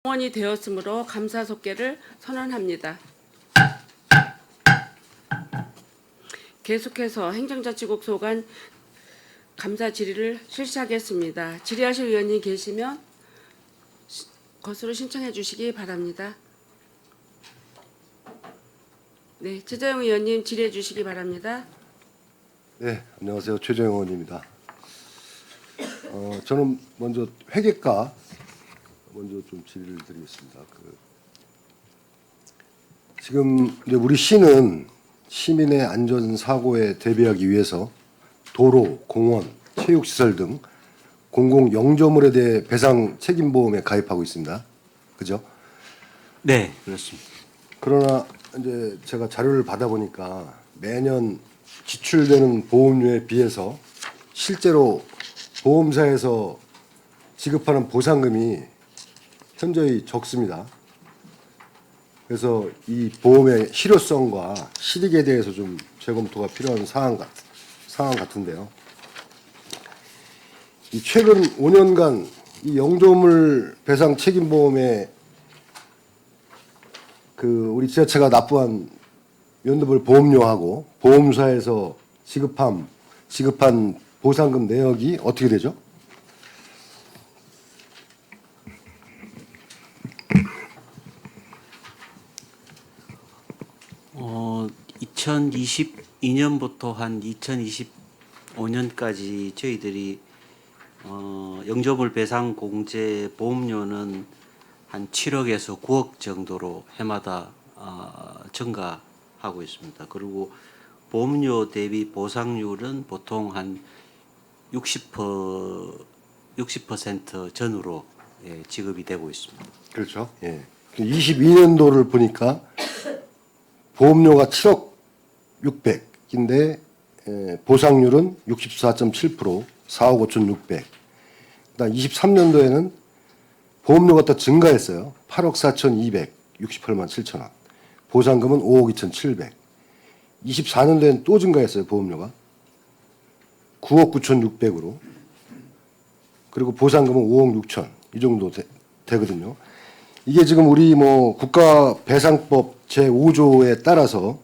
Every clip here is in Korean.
공원이 되었으므로 감사속계를 선언합니다. 계속해서 행정자치국 소관 감사 질의를 실시하겠습니다. 질의하실 의원님 계시면 것으로 신청해 주시기 바랍니다. 네, 최재형 의원님 질의해 주시기 바랍니다. 네, 안녕하세요. 최재형 의원입니다. 저는 먼저 회계과 먼저 좀 질의를 드리겠습니다. 지금 이제 우리 시는 시민의 안전 사고에 대비하기 위해서 도로, 공원, 체육시설 등 공공 영조물에 대해 배상 책임보험에 가입하고 있습니다. 그죠? 네, 그렇습니다. 그러나 이제 제가 자료를 받아보니까 매년 지출되는 보험료에 비해서 실제로 보험사에서 지급하는 보상금이 현저히 적습니다. 그래서 이 보험의 실효성과 실익에 대해서 좀 재검토가 필요한 상황 같은데요. 이 최근 5년간 이 영조물 배상 책임보험에 우리 지자체가 납부한 연도별 보험료하고 보험사에서 지급한 보상금 내역이 어떻게 되죠? 2022년부터 한 2025년까지 저희들이 영조물 배상 공제 보험료는 한 7억에서 9억 정도로 해마다 증가하고 있습니다. 그리고 보험료 대비 보상률은 보통 한 60% 전후로 지급이 되고 있습니다. 그렇죠. 예. 22년도를 보니까 보험료가 7억 600인데 보상률은 64.7%, 4억 5,600. 그다음 23년도에는 보험료가 더 증가했어요. 8억 4,200, 68만 7천 원. 보상금은 5억 2,700. 24년도에는 또 증가했어요. 보험료가 9억 9,600으로. 그리고 보상금은 5억 6천. 이 정도 되거든요. 이게 지금 우리 국가배상법 제5조에 따라서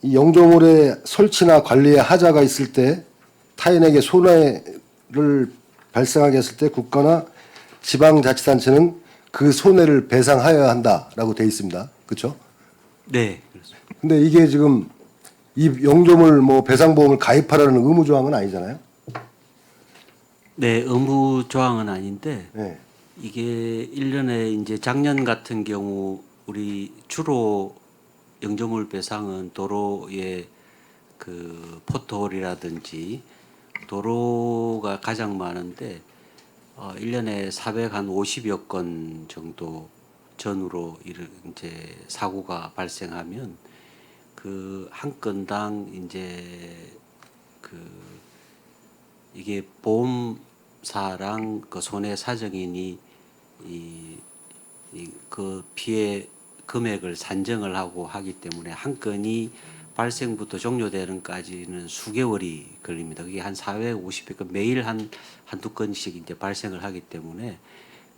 이 영조물의 설치나 관리에 하자가 있을 때 타인에게 손해를 발생하게 했을 때 국가나 지방자치단체는 그 손해를 배상하여야 한다라고 돼 있습니다. 그렇죠? 네, 그렇습니다. 근데 이게 지금 이 영조물 배상보험을 가입하라는 의무조항은 아니잖아요. 네, 의무 조항은 아닌데 네. 이게 1년에 이제 작년 같은 경우 우리 주로 영조물 배상은 도로의 그 포토홀이라든지 도로가 가장 많은데 1년에 450여 건 정도 전후로 이제 사고가 발생하면 그 한 건당 이제 이게 보험사랑 그 손해 사정인이 그 피해 금액을 산정을 하고 하기 때문에 한 건이 발생부터 종료되는까지는 수개월이 걸립니다. 그게 한 450건 매일 한두 건씩 이제 발생을 하기 때문에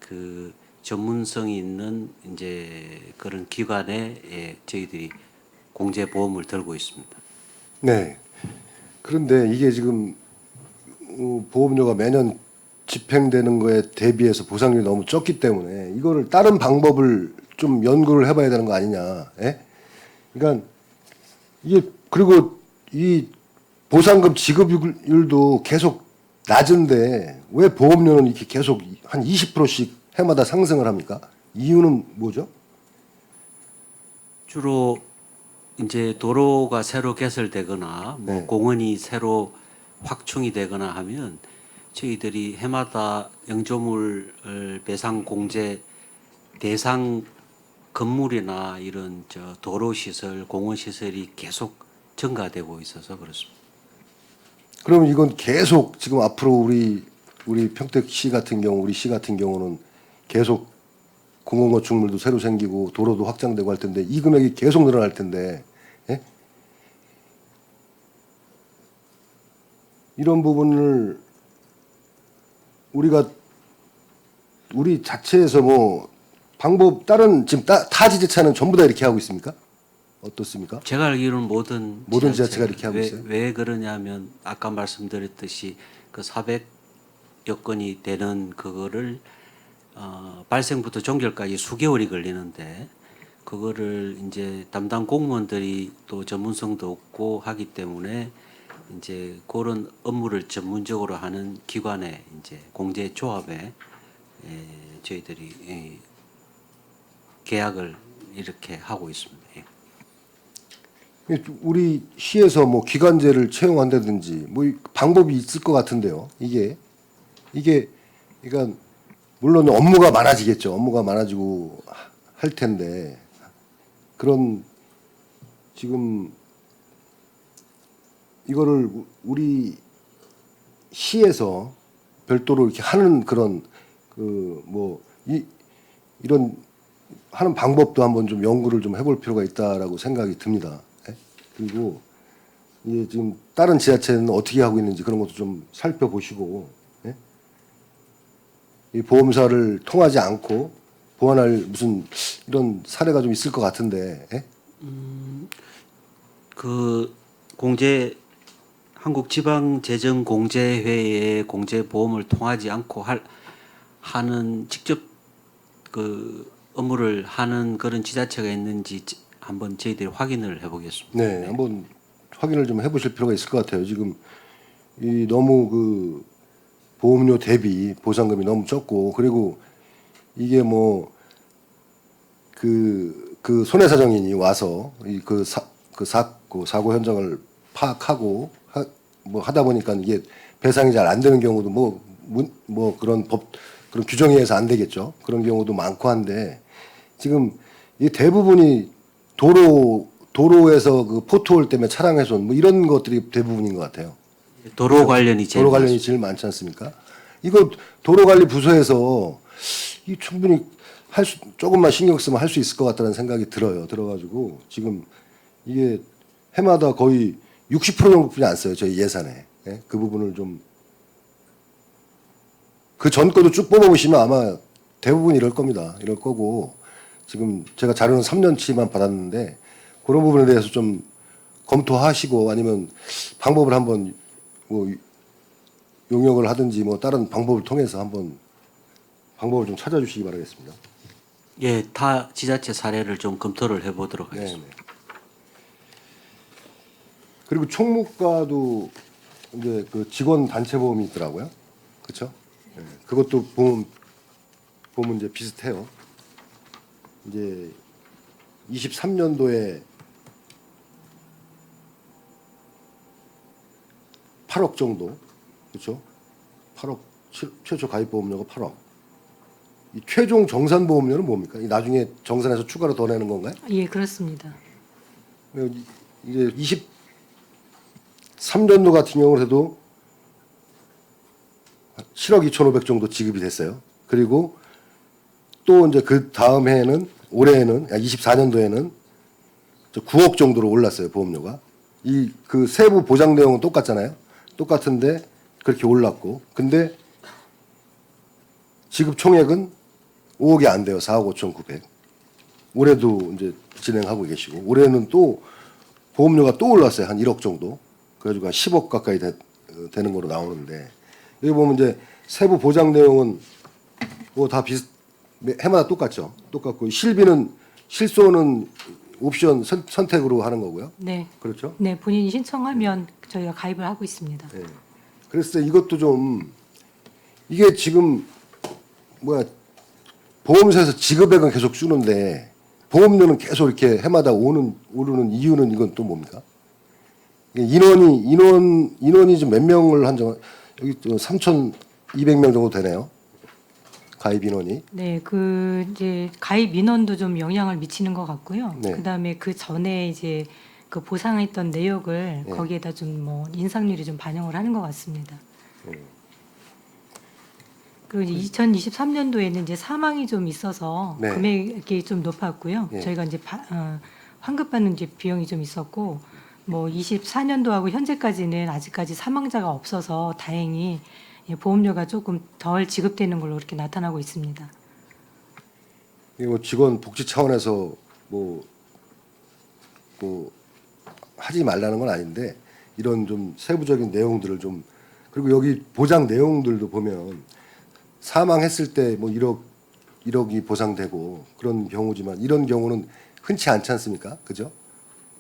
그 전문성이 있는 이제 그런 기관에 저희들이 공제 보험을 들고 있습니다. 네. 그런데 이게 지금 보험료가 매년 집행되는 거에 대비해서 보상률이 너무 적기 때문에 이거를 다른 방법을 좀 연구를 해봐야 되는 거 아니냐. 예? 그러니까 이게 그리고 이 보상금 지급률도 계속 낮은데 왜 보험료는 이렇게 계속 한 20%씩 해마다 상승을 합니까? 이유는 뭐죠? 주로 이제 도로가 새로 개설되거나 네. 공원이 새로 확충이 되거나 하면 저희들이 해마다 영조물 배상 공제 대상 건물이나 이런 도로 시설, 공원 시설이 계속 증가되고 있어서 그렇습니다. 그러면 이건 계속 지금 앞으로 우리 평택시 같은 경우, 우리 시 같은 경우는 계속 공공건축물도 새로 생기고 도로도 확장되고 할 텐데 이 금액이 계속 늘어날 텐데 예? 이런 부분을 우리가 우리 자체에서 뭐 방법 다른 지금 타 지자체는 전부 다 이렇게 하고 있습니까? 어떻습니까? 제가 알기로는 모든 지자체가 이렇게 하고 왜, 있어요? 왜 그러냐면 아까 말씀드렸듯이 그 400여 건이 되는 그거를 발생부터 종결까지 수개월이 걸리는데 그거를 이제 담당 공무원들이 또 전문성도 없고 하기 때문에 이제 그런 업무를 전문적으로 하는 기관에 이제 공제 조합에 저희들이 계약을 이렇게 하고 있습니다. 예. 우리 시에서 뭐 기관제를 채용한다든지 뭐 방법이 있을 것 같은데요. 이게 그러니까 물론 업무가 많아지겠죠. 업무가 많아지고 할 텐데 그런 지금 이거를 우리 시에서 별도로 이렇게 하는 그런 그 뭐 이런 하는 방법도 한번 좀 연구를 좀 해볼 필요가 있다라고 생각이 듭니다. 예? 그리고 이게 지금 다른 지자체는 어떻게 하고 있는지 그런 것도 좀 살펴보시고 예? 이 보험사를 통하지 않고 보완할 무슨 이런 사례가 좀 있을 것 같은데 예? 그 공제 한국지방재정공제회의 공제보험을 통하지 않고 하는 직접 그 업무를 하는 그런 지자체가 있는지 한번 저희들이 확인을 해보겠습니다. 네, 한번 확인을 좀 해보실 필요가 있을 것 같아요. 지금 이 너무 그 보험료 대비 보상금이 너무 적고 그리고 이게 뭐 그 손해사정인이 와서 그 사고 현장을 파악하고 뭐 하다 보니까 이게 배상이 잘 안 되는 경우도 뭐 그런 그런 규정에 의해서 안 되겠죠. 그런 경우도 많고 한데 지금 이 대부분이 도로에서 그 포트홀 때문에 차량 훼손 뭐 이런 것들이 대부분인 것 같아요. 도로 관련이 제일 도로 관련이 제일 많지 않습니까? 이거 도로관리 부서에서 이 충분히 조금만 신경 쓰면 할 수 있을 것 같다는 생각이 들어요. 들어가지고 지금 이게 해마다 거의 60% 정도뿐이 안 써요. 저희 예산에. 예? 그 부분을 좀 그 전 거도 쭉 뽑아보시면 아마 대부분 이럴 겁니다. 이럴 거고 지금 제가 자료는 3년치만 받았는데 그런 부분에 대해서 좀 검토하시고 아니면 방법을 한번 뭐 용역을 하든지 뭐 다른 방법을 통해서 한번 방법을 좀 찾아주시기 바라겠습니다. 예, 타 지자체 사례를 좀 검토를 해보도록 하겠습니다. 네. 그리고 총무과도 이제 그 직원 단체 보험이 있더라고요. 그렇죠? 네. 그것도 보면 이제 비슷해요. 이제 23년도에 8억 정도, 그렇죠? 8억 최초 가입 보험료가 8억. 이 최종 정산 보험료는 뭡니까? 이 나중에 정산해서 추가로 더 내는 건가요? 예, 그렇습니다. 이제 23년도 같은 경우에도 7억 2,500 정도 지급이 됐어요. 그리고 또 이제 그 다음 해에는 올해에는 24년도에는 9억 정도로 올랐어요 보험료가. 이 그 세부 보장 내용은 똑같잖아요. 똑같은데 그렇게 올랐고, 근데 지급 총액은 5억이 안 돼요. 4억 5,900. 올해도 이제 진행하고 계시고, 올해는 또 보험료가 또 올랐어요. 한 1억 정도. 그래가지고 한 10억 가까이 되는 거로 나오는데, 여기 보면 이제 세부 보장 내용은 뭐 다 해마다 똑같죠. 똑같고, 실손은 옵션 선택으로 하는 거고요. 네. 그렇죠? 네, 본인이 신청하면 저희가 가입을 하고 있습니다. 네. 그래서 이것도 좀 이게 지금 보험사에서 지급액은 계속 주는데 보험료는 계속 이렇게 해마다 오르는 이유는 이건 또 뭡니까? 인원이 좀 몇 명을 여기 3,200명 정도 되네요. 가입 인원이. 네, 그 이제 가입 민원도 좀 영향을 미치는 것 같고요. 네. 그다음에 그 전에 이제 그 보상했던 내역을 네. 거기에다 좀 뭐 인상률이 좀 반영을 하는 것 같습니다. 그리고 2023년도에는 이제 사망이 좀 있어서 네. 금액이 좀 높았고요. 네. 저희가 이제 환급받는 이제 비용이 좀 있었고, 뭐 24년도하고 현재까지는 아직까지 사망자가 없어서 다행히 예, 보험료가 조금 덜 지급되는 걸로 이렇게 나타나고 있습니다. 이게 뭐 직원 복지 차원에서 뭐 하지 말라는 건 아닌데 이런 좀 세부적인 내용들을 좀 그리고 여기 보장 내용들도 보면 사망했을 때 뭐 1억이 보상되고 그런 경우지만 이런 경우는 흔치 않지 않습니까? 그죠?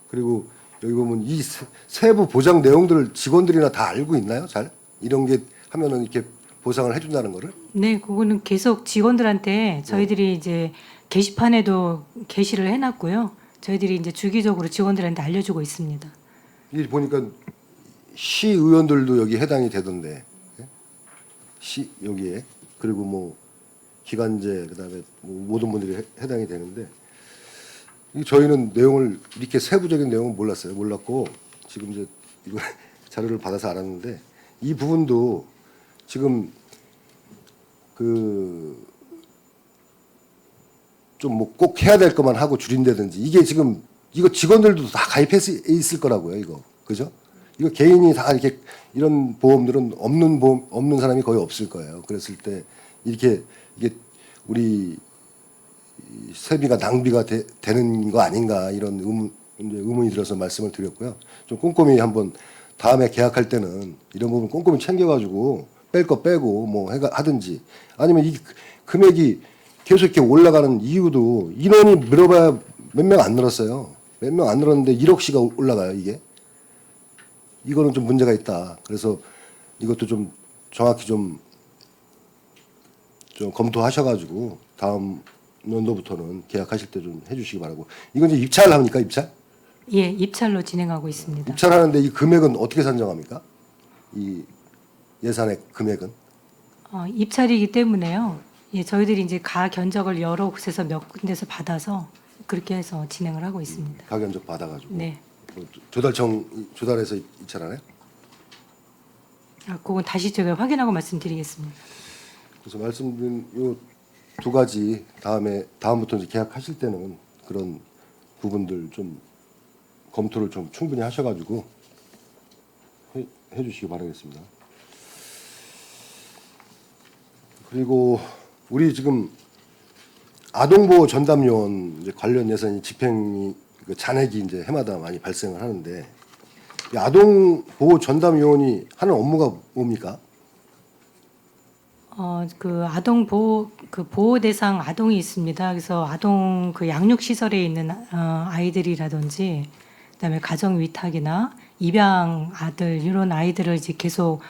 그리고 여기 보면 이 세부 보장 내용들을 직원들이나 다 알고 있나요? 잘? 이런 게 하면은 이렇게 보상을 해준다는 거를? 네, 그거는 계속 직원들한테 저희들이 이제 게시판에도 게시를 해놨고요. 저희들이 이제 주기적으로 직원들한테 알려주고 있습니다. 이 보니까 시의원들도 여기 해당이 되던데 예? 시 여기에 그리고 뭐 기간제 그다음에 뭐 모든 분들이 해당이 되는데 저희는 내용을 이렇게 세부적인 내용은 몰랐고 지금 이제 이거 자료를 받아서 알았는데 이 부분도 지금 그 좀 뭐 꼭 해야 될 것만 하고 줄인다든지 이게 지금 이거 직원들도 다 가입해서 있을 거라고요 이거 그죠? 이거 개인이 다 이렇게 이런 보험들은 없는 사람이 거의 없을 거예요. 그랬을 때 이게 우리 세비가 낭비가 되는 거 아닌가 이런 의문이 들어서 말씀을 드렸고요. 좀 꼼꼼히 한번 다음에 계약할 때는 이런 부분 꼼꼼히 챙겨가지고 뺄 거 빼고 뭐 하든지 아니면 이 금액이 계속 이렇게 올라가는 이유도 인원이 늘어봐야 몇 명 안 늘었어요. 몇 명 안 늘었는데 1억씩가 올라가요 이게. 이거는 좀 문제가 있다. 그래서 이것도 좀 정확히 좀 검토하셔가지고 다음 연도부터는 계약하실 때 좀 해주시기 바라고. 이건 이제 입찰을 합니까 입찰? 예, 입찰로 진행하고 있습니다. 입찰하는데 이 금액은 어떻게 산정합니까? 이 예산의 금액은? 입찰이기 때문에요. 예, 저희들이 이제 가 견적을 여러 곳에서 몇 군데서 받아서 그렇게 해서 진행을 하고 있습니다. 가견적 받아가지고. 네. 조달해서 입찰하나요? 그건 다시 제가 확인하고 말씀드리겠습니다. 그래서 말씀드린 요 두 가지 다음부터 이제 계약하실 때는 그런 부분들 좀 검토를 좀 충분히 하셔가지고 해주시기 바라겠습니다. 그리고 우리 지금 아동보호 전담요원 이제 관련 예산이 집행이 그 잔액이 이제 해마다 많이 발생을 하는데 이 아동보호 전담요원이 하는 업무가 뭡니까? 그 아동 보호 대상 아동이 있습니다. 그래서 아동 그 양육 시설에 있는 아이들이라든지 그다음에 가정 위탁이나 입양 아들 이런 아이들을 이제 계속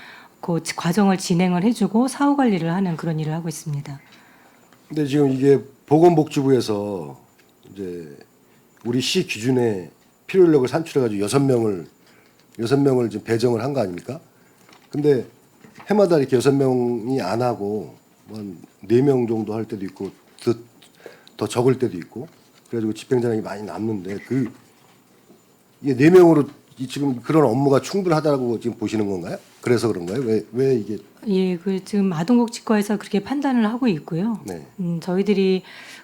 그 과정을 진행을 해주고 사후 관리를 하는 그런 일을 하고 있습니다. 근데 지금 이게 보건복지부에서 이제 우리 시 기준에 필요 인력을 산출해가지고 6명을 지금 배정을 한 거 아닙니까? 근데 해마다 이렇게 6명이 안 하고 한 4명 정도 할 때도 있고 더 적을 때도 있고 그래가지고 집행자량이 많이 남는데 이게 4명으로 지금 그런 업무가 충분하다고 지금 보시는 건가요? 그래서 그런 거예요? 왜 이게? 예, 그 지금 아동복지과에서 그렇게 판단을 하고 있고요. 네. 저희들이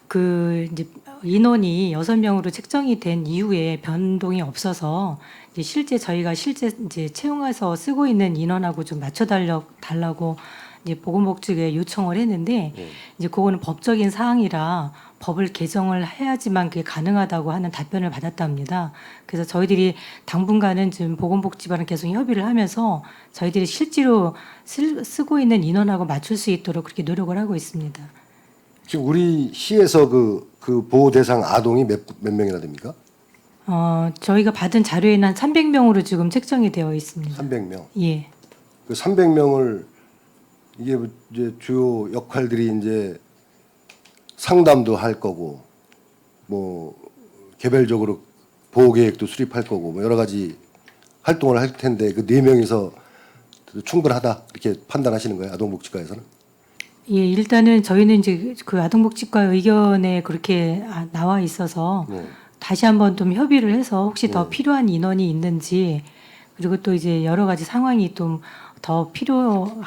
그 이제 인원이 6명으로 책정이 된 이후에 변동이 없어서 이제 저희가 이제 채용해서 쓰고 있는 인원하고 좀 달라고 이제 보건복지부에 요청을 했는데 이제 그거는 법적인 사항이라 법을 개정을 해야지만 그게 가능하다고 하는 답변을 받았답니다. 그래서 저희들이 당분간은 지금 보건복지부랑 계속 협의를 하면서 저희들이 실제로 쓰고 있는 인원하고 맞출 수 있도록 그렇게 노력을 하고 있습니다. 지금 우리 시에서 그 보호 대상 아동이 몇 명이나 됩니까? 저희가 받은 자료에는 한 300명으로 지금 책정이 되어 있습니다. 300명. 예. 그 300명을 이게 이제 주요 역할들이 이제 상담도 할 거고 뭐 개별적으로 보호 계획도 수립할 거고 뭐 여러 가지 활동을 할 텐데 그 4명이서 충분하다 이렇게 판단하시는 거예요 아동복지과에서는? 예, 일단은 저희는 이제 그 아동복지과 의견에 그렇게 나와 있어서 네. 다시 한번 좀 협의를 해서 혹시 더 네. 필요한 인원이 있는지 그리고 또 이제 여러 가지 상황이 좀 더 필요한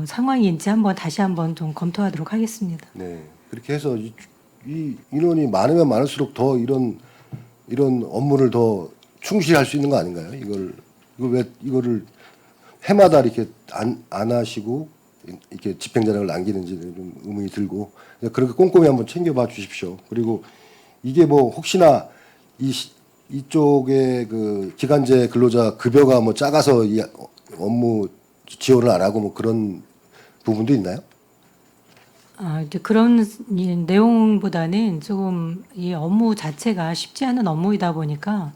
상황인지 다시 한번 좀 검토하도록 하겠습니다. 네. 그렇게 해서 이 인원이 많으면 많을수록 더 이런 업무를 더 충실히 할 수 있는 거 아닌가요? 이거를 해마다 이렇게 안 하시고 이렇게 집행자랑을 남기는지 좀 의문이 들고 그렇게 꼼꼼히 한번 챙겨봐 주십시오. 그리고 이게 뭐 혹시나 이쪽에 그 기간제 근로자 급여가 뭐 작아서 이 업무 지원을 안 하고 뭐 그런 부분도 있나요? 이제 그런 내용보다는 조금 이 업무 자체가 쉽지 않은 업무이다 보니까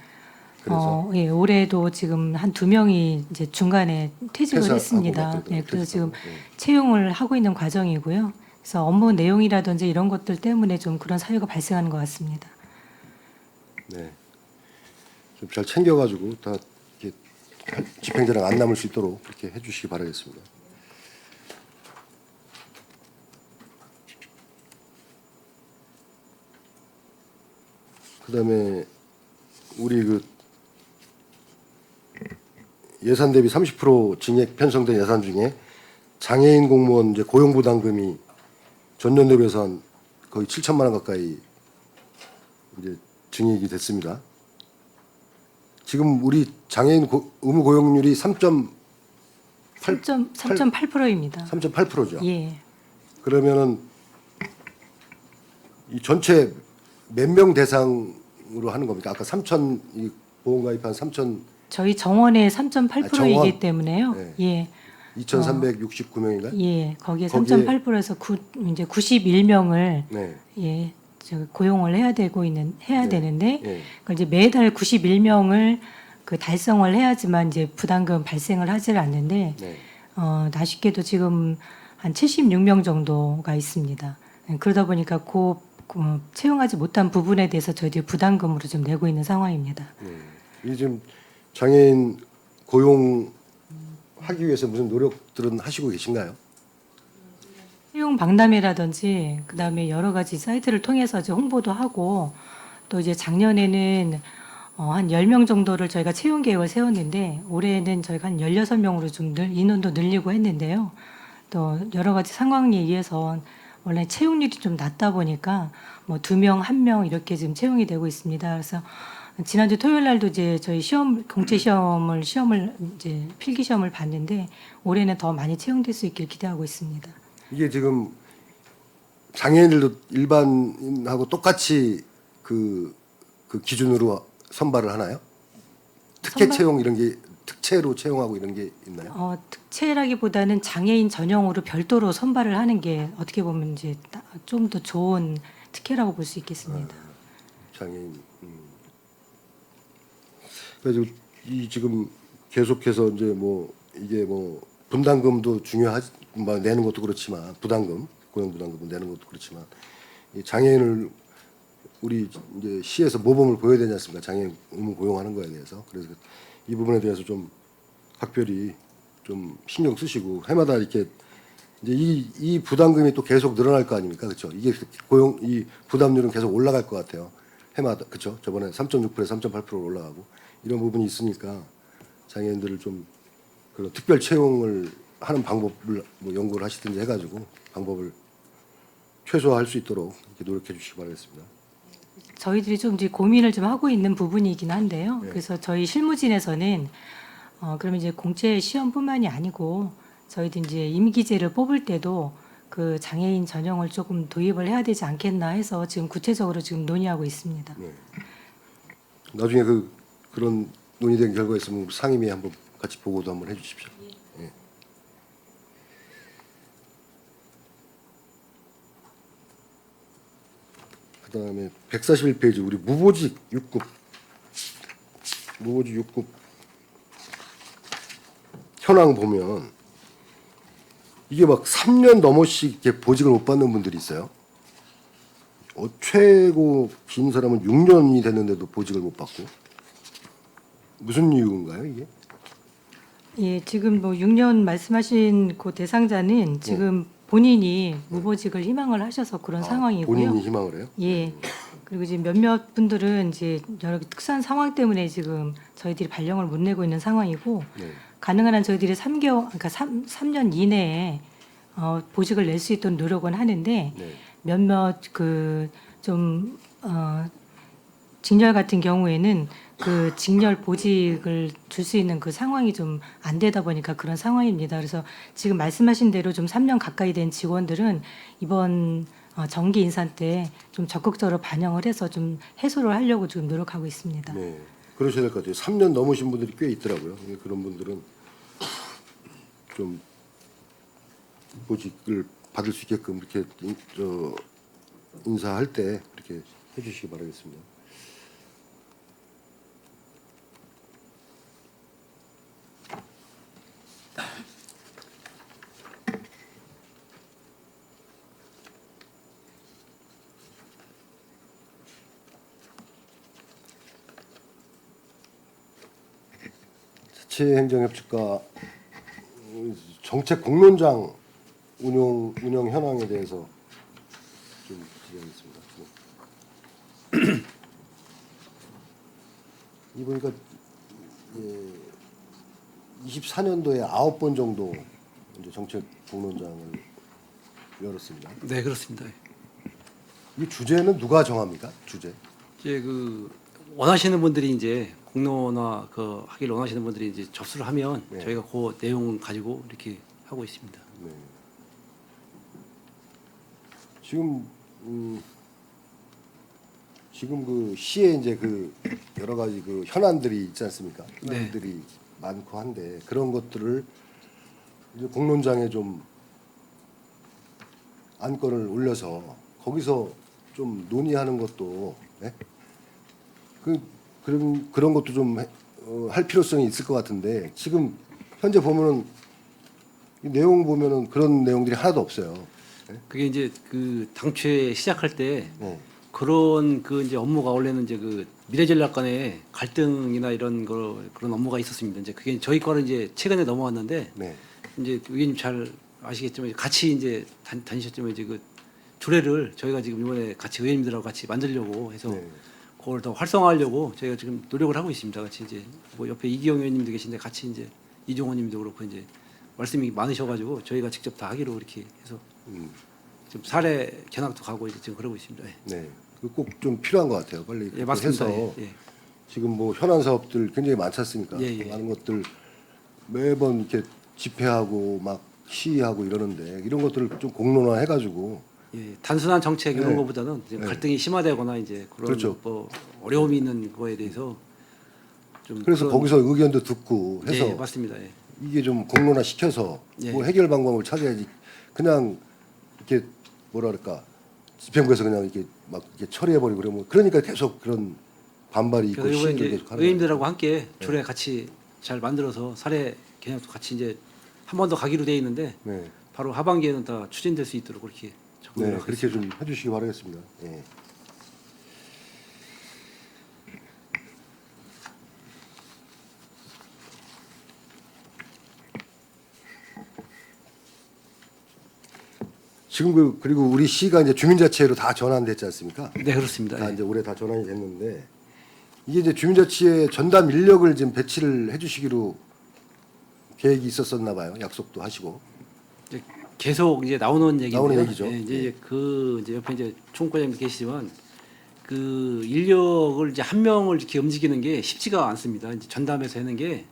그래서? 예, 올해도 지금 한 2명이 이제 중간에 퇴직을 퇴사하고 했습니다. 막 네, 그래서 지금 퇴직하고, 채용을 하고 있는 과정이고요. 그래서 업무 내용이라든지 이런 것들 때문에 좀 그런 사유가 발생하는 것 같습니다. 네. 좀 잘 챙겨가지고 다 이렇게 집행자랑 안 남을 수 있도록 그렇게 해주시기 바라겠습니다. 그다음에 우리 그 예산 대비 30% 증액 편성된 예산 중에 장애인 공무원 이제 고용부담금이 전년도 비해서 한 거의 7천만 원 가까이 이제 증액이 됐습니다. 지금 우리 장애인 의무 고용률이 3.8%입니다. 3.8%죠. 예. 그러면은 이 전체 몇 명 대상으로 하는 겁니까? 아까 3천 이 보험 가입한 3천 저희 정원의 3.8%이기 정원? 때문에요. 네. 예. 2,369명인가요? 예. 거기에 거기에 3.8%에서 이제 91명을 네. 예. 고용을 해야 되는데 예. 그러니까 이제 매달 91명을 그 달성을 해야지만 이제 부담금 발생을 하질 않는데 네. 아쉽게도 지금 한 76명 정도가 있습니다. 그러다 보니까 채용하지 못한 부분에 대해서 저희들이 부담금으로 좀 내고 있는 상황입니다. 이 지금 장애인 고용하기 위해서 무슨 노력들은 하시고 계신가요? 채용 박람회라든지 그다음에 여러 가지 사이트를 통해서 이제 홍보도 하고 또 이제 작년에는 한 10명 정도를 저희가 채용 계획을 세웠는데 올해는 저희가 한 16명으로 좀 인원도 늘리고 했는데요. 또 여러 가지 상황에 의해서 원래 채용률이 좀 낮다 보니까 뭐 2명, 1명 이렇게 지금 채용이 되고 있습니다. 그래서 지난주 토요일 날도 이제 저희 공채 시험을 이제 필기 시험을 봤는데 올해는 더 많이 채용될 수 있길 기대하고 있습니다. 이게 지금 장애인들도 일반인하고 똑같이 그 기준으로 선발을 하나요? 특혜 채용 이런 게 특채로 채용하고 이런 게 있나요? 특채라기보다는 장애인 전용으로 별도로 선발을 하는 게 어떻게 보면 이제 좀 더 좋은 특혜라고 볼 수 있겠습니다. 장애인. 그래서 이 지금 계속해서 이제 뭐 이게 뭐 분담금도 중요하지 뭐 내는 것도 그렇지만 부담금 고용 부담금 내는 것도 그렇지만 이 장애인을 우리 이제 시에서 모범을 보여야 되지 않습니까? 장애인 의무 고용하는 거에 대해서 그래서 이 부분에 대해서 좀 각별히 좀 신경 쓰시고 해마다 이렇게 이제 이 부담금이 또 계속 늘어날 거 아닙니까? 그렇죠? 이게 이 부담률은 계속 올라갈 것 같아요. 해마다 그렇죠? 저번에 3.6%에서 3.8%로 올라가고 이런 부분이 있으니까 장애인들을 좀 그런 특별 채용을 하는 방법을 뭐 연구를 하시든지 해가지고 방법을 최소화할 수 있도록 이렇게 노력해 주시기 바라겠습니다. 저희들이 좀 이제 고민을 좀 하고 있는 부분이긴 한데요. 네. 그래서 저희 실무진에서는 그러면 이제 공채 시험뿐만이 아니고 저희들 이제 임기제를 뽑을 때도 그 장애인 전형을 조금 도입을 해야 되지 않겠나 해서 지금 구체적으로 지금 논의하고 있습니다. 네. 나중에 그런 논의된 결과 있으면 상임위에 한번 같이 보고도 한번 해주십시오. 예. 그다음에 141페이지 우리 무보직 6급 현황 보면 이게 막 3년 넘어씩 이렇게 보직을 못 받는 분들이 있어요. 최고 긴 사람은 6년이 됐는데도 보직을 못 받고 무슨 이유인가요 이게? 예, 지금 뭐 6년 말씀하신 그 대상자는 지금 본인이 무보직을 희망을 하셔서 그런 상황이고요. 본인이 희망을 해요? 예. 그리고 지금 몇몇 분들은 이제 여러 특수한 상황 때문에 지금 저희들이 발령을 못 내고 있는 상황이고 네. 가능한 한 저희들이 3년 이내에 보직을 낼 수 있도록 노력은 하는데 네. 몇몇 그 좀 직렬 같은 경우에는 그 직렬 보직을 줄 수 있는 그 상황이 좀 안 되다 보니까 그런 상황입니다. 그래서 지금 말씀하신 대로 좀 3년 가까이 된 직원들은 이번 정기 인사 때 좀 적극적으로 반영을 해서 좀 해소를 하려고 지금 노력하고 있습니다. 네, 그러셔야 될 것 같아요. 3년 넘으신 분들이 꽤 있더라고요. 그런 분들은 좀 보직을 받을 수 있게끔 이렇게 인사할 때 이렇게 해주시기 바라겠습니다. 자치행정협직과 정책 공론장 운영 현황에 대해서 좀 질의하겠습니다. 이 보니까 24년도에 9번 정도 이제 정책 공론장을 열었습니다. 네, 그렇습니다. 이 주제는 누가 정합니까? 주제? 이제 그 원하시는 분들이 이제 공론화 그 하기를 원하시는 분들이 이제 접수를 하면 네. 저희가 그 내용을 가지고 이렇게 하고 있습니다. 네. 지금 지금 그 시에 이제 그 여러 가지 그 현안들이 있지 않습니까? 네. 현안들이 많고 한데 그런 것들을 이제 공론장에 좀 안건을 올려서 거기서 좀 논의하는 것도 네? 그런 것도 좀 할 필요성이 있을 것 같은데 지금 현재 보면은 이 내용 보면은 그런 내용들이 하나도 없어요. 네? 그게 이제 그 당초에 시작할 때 네. 그런 그 이제 업무가 원래는 이제 그 미래전략 간의 갈등이나 이런 그런 업무가 있었습니다. 이제 그게 저희 거는 이제 최근에 넘어왔는데 네. 이제 의원님 잘 아시겠지만 같이 이제 다니셨지만 이제 그 조례를 저희가 지금 이번에 같이 의원님들하고 같이 만들려고 해서 네. 그걸 더 활성화하려고 저희가 지금 노력을 하고 있습니다. 같이 이제 뭐 옆에 이기영 의원님도 계신데 같이 이제 이종호님도 그렇고 이제 말씀이 많으셔가지고 저희가 직접 다 하기로 이렇게 해서 지금 사례 견학도 가고 이제 지금 그러고 있습니다. 예. 네. 꼭 좀 필요한 것 같아요. 빨리 예, 맞습니다. 해서 예, 예. 지금 뭐 현안 사업들 굉장히 많지 않습니까? 예, 예. 많은 것들 매번 이렇게 집회하고 막 시위하고 이러는데 이런 것들을 좀 공론화 해가지고 예, 단순한 정책 이런 네. 거보다는 이제 네. 갈등이 심화되거나 이제 그런 그렇죠. 뭐 어려움이 있는 거에 대해서 좀 그래서 그런- 거기서 의견도 듣고 해서 예, 맞습니다. 예. 이게 좀 공론화 시켜서 예. 뭐 해결 방법을 찾아야지 그냥 이렇게 뭐라 그럴까 집행부에서 그냥 이렇게 막 이렇게 처리해버리고 그러면 그러니까 계속 그런 반발이 있고 그래서 이번에 시위를 이제 계속 하는 의원님들하고 거예요. 함께 조례 같이 잘 만들어서 사례 개념도 같이 이제 한 번 더 가기로 돼 있는데 네. 바로 하반기에는 다 추진될 수 있도록 그렇게 적극을 네, 하고 그렇게 있습니다. 좀 해주시기 바라겠습니다. 예. 지금 그리고 우리 시가 이제 주민자치회로 다 전환됐지 않습니까? 네, 그렇습니다. 다 예. 이제 올해 다 전환이 됐는데 이게 이제 주민자치회 전담 인력을 지금 배치를 해주시기로 계획이 있었었나 봐요. 약속도 하시고. 이제 계속 이제 나오는 얘기입니다. 나오는 얘기죠. 예, 이제 그 이제 옆에 이제 총무과장님 계시지만 그 인력을 이제 한 명을 이렇게 움직이는 게 쉽지가 않습니다. 이제 전담해서 하는 게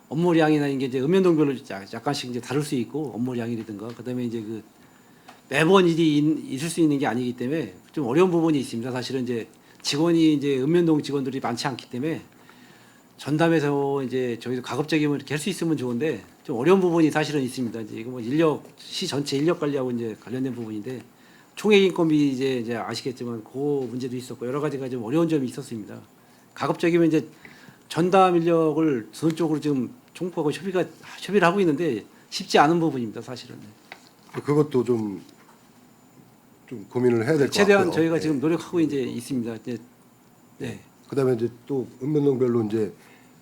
업무량이나 이게 이제 읍면동별로 약간씩 이제 다를 수 있고 업무량이라든가 그다음에 이제 그 매번 일이 있을 수 있는 게 아니기 때문에 좀 어려운 부분이 있습니다. 사실은 이제 직원이 이제 읍면동 직원들이 많지 않기 때문에 전담해서 이제 저희도 가급적이면 이렇게 할 수 있으면 좋은데 좀 어려운 부분이 사실은 있습니다. 이제 이거 뭐 인력 시 전체 인력 관리하고 이제 관련된 부분인데 총액 인건비 이제 아시겠지만 그 문제도 있었고 여러 가지가 좀 어려운 점이 있었습니다. 가급적이면 이제 전담 인력을 전 쪽으로 지금 총무하고 협의를 하고 있는데 쉽지 않은 부분입니다. 사실은. 그것도 좀 고민을 해야 될 것 같고요. 최대한 저희가 예. 지금 노력하고 이제 있습니다. 이제 네. 그다음에 이제 또 읍면동별로 이제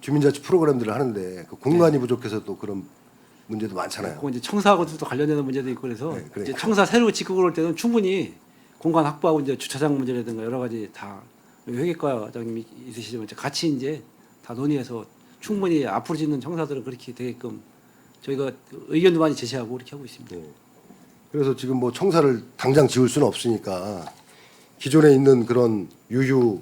주민자치 프로그램들을 하는데 그 공간이 부족해서 또 그런 문제도 많잖아요. 그 이제 청사하고도 또 관련되는 문제도 있고 그래서 네, 그러니까. 이제 청사 새로 짓고 그럴 때는 충분히 공간 확보하고 이제 주차장 문제라든가 여러 가지 다 회계과장님이 있으시지만 이제 같이 이제 다 논의해서 충분히 앞으로 짓는 청사들은 그렇게 되게끔 저희가 의견도 많이 제시하고 그렇게 하고 있습니다. 네. 그래서 지금 뭐 청사를 당장 지을 수는 없으니까 기존에 있는 그런 유휴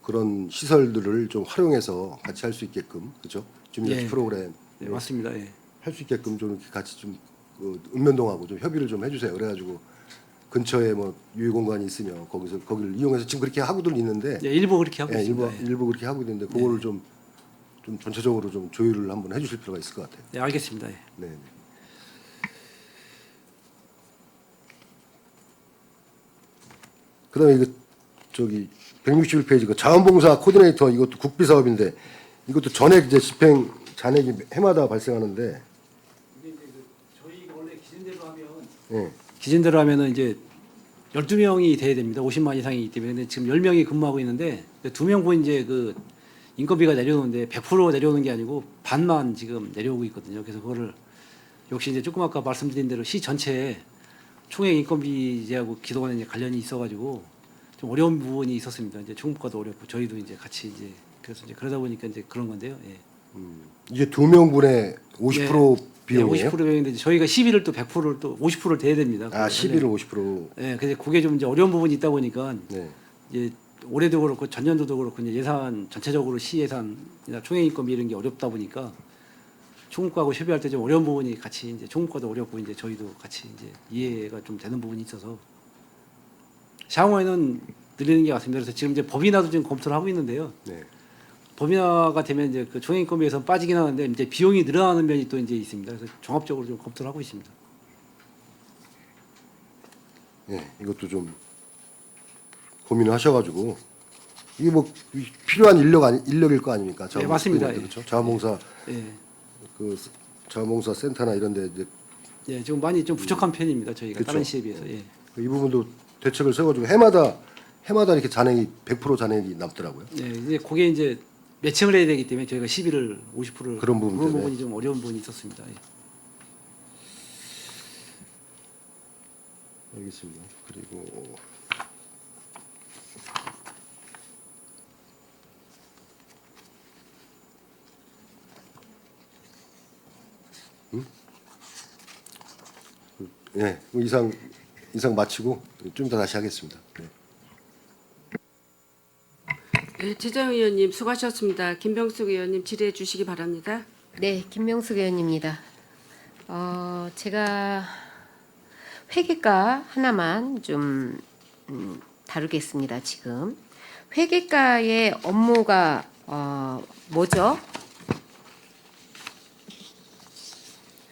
그런 시설들을 좀 활용해서 같이 할 수 있게끔 그죠? 주민자치 예. 프로그램 네, 맞습니다. 예. 할 수 있게끔 좀 이렇게 같이 좀 읍면동하고 좀 협의를 좀 해주세요. 그래가지고 근처에 뭐 유휴 공간이 있으면 거기를 이용해서 지금 그렇게 하고들 있는데 예, 일부 그렇게 하고 예, 있습니다. 예. 일부 그렇게 하고 있는데 그거를 좀 전체적으로 좀 조율을 한번 해주실 필요가 있을 것 같아요. 네, 알겠습니다. 예. 네. 네. 그다음에 이거 저기 161페이지 그 자원봉사 코디네이터 이것도 국비 사업인데 이것도 전액 이제 집행 잔액이 해마다 발생하는데 저희 원래 기준대로 하면 예. 기준대로 하면은 이제 12명이 돼야 됩니다. 50만 이상이기 때문에 근데 지금 10명이 근무하고 있는데 2명분 이제 그 인건비가 내려오는데 100% 내려오는 게 아니고 반만 지금 내려오고 있거든요. 그래서 그거를 역시 이제 조금 아까 말씀드린 대로 시 전체에 총액 인건비제하고 기도관에 이제 관련이 있어가지고 좀 어려운 부분이 있었습니다. 이제 총무과도 어렵고 저희도 이제 같이 이제 그래서 이제 그러다 보니까 이제 그런 건데요. 예. 이게 2명분의 50% 비용이에요? 50% 비용인데 이제 저희가 시비를 또 100%를 또 50%를 대야 됩니다. 아, 11을 50%. 예, 근데 그게 좀 이제 어려운 부분이 있다 보니까 네. 이제 올해도 그렇고 전년도도 그렇고 이제 예산 전체적으로 시 예산이나 총액 인건비 이런 게 어렵다 보니까 총무과하고 협의할 때 좀 어려운 부분이 같이 이제 총무과도 어렵고 이제 저희도 같이 이제 이해가 좀 되는 부분이 있어서 향후에는 늘리는 게 맞습니다. 그래서 지금 이제 법인화도 지금 검토를 하고 있는데요. 네. 법인화가 되면 이제 그 총액 인건비에서 빠지긴 하는데 이제 비용이 늘어나는 면이 또 이제 있습니다. 그래서 종합적으로 좀 검토를 하고 있습니다. 예, 이것도 좀 고민을 하셔가지고 이게 뭐 필요한 인력일 거 아닙니까? 네, 맞습니다. 그렇죠. 자원봉사 예. 그 자원봉사 센터나 이런데 이제 예, 지금 많이 좀 부족한 편입니다. 저희가 그쵸. 다른 시에 비해서. 예. 이 부분도 대책을 세워가지고 해마다 이렇게 잔액이 100% 잔액이 남더라고요. 네, 이제 그게 이제 매칭을 해야 되기 때문에 저희가 시비를 50%를 그런 부분 때문에. 부분이 좀 어려운 부분이 있었습니다. 예. 알겠습니다. 그리고 예, 뭐 이상 마치고 좀 이따 다시 하겠습니다. 네. 네, 최재형 의원님 수고하셨습니다. 김병숙 의원님 질의해 주시기 바랍니다. 네, 김명숙 의원입니다. 제가 회계과 하나만 좀 다루겠습니다. 지금 회계과의 업무가 뭐죠?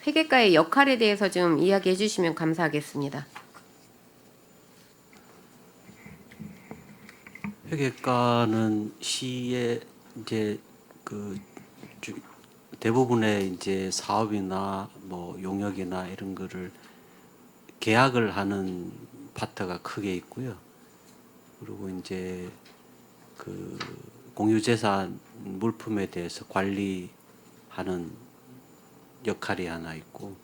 회계과의 역할에 대해서 좀 이야기해 주시면 감사하겠습니다. 회계과는 시의 이제 대부분의 이제 사업이나 뭐 용역이나 이런 거를 계약을 하는 파트가 크게 있고요. 그리고 이제 그 공유재산 물품에 대해서 관리하는 역할이 하나 있고,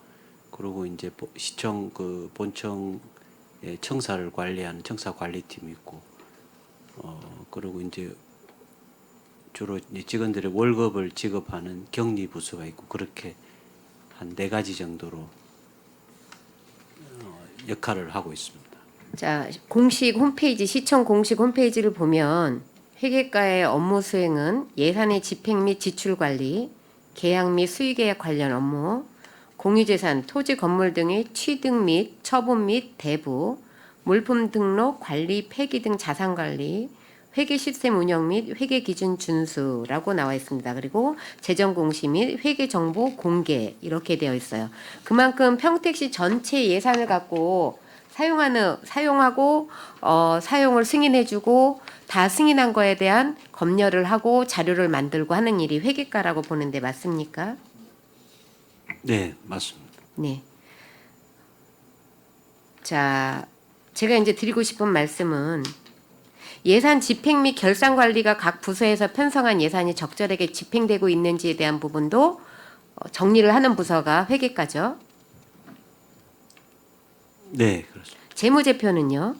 그리고 이제 시청 그 본청의 청사를 관리하는 청사 관리팀이 있고, 그리고 이제 주로 이제 직원들의 월급을 지급하는 격리 부서가 있고, 그렇게 한 4가지 정도로 역할을 하고 있습니다. 자, 공식 홈페이지, 시청 공식 홈페이지를 보면 회계과의 업무 수행은 예산의 집행 및 지출 관리, 계약 및 수의계약 관련 업무, 공유재산, 토지, 건물 등의 취득 및 처분 및 대부, 물품 등록, 관리, 폐기 등 자산 관리, 회계 시스템 운영 및 회계 기준 준수라고 나와 있습니다. 그리고 재정 공시 및 회계 정보 공개 이렇게 되어 있어요. 그만큼 평택시 전체 예산을 갖고 사용하고 사용을 승인해주고 다 승인한 거에 대한 검열을 하고 자료를 만들고 하는 일이 회계과라고 보는데 맞습니까? 네, 맞습니다. 네. 자, 제가 이제 드리고 싶은 말씀은 예산 집행 및 결산 관리가 각 부서에서 편성한 예산이 적절하게 집행되고 있는지에 대한 부분도 정리를 하는 부서가 회계과죠. 네, 그렇습니다. 재무제표는요?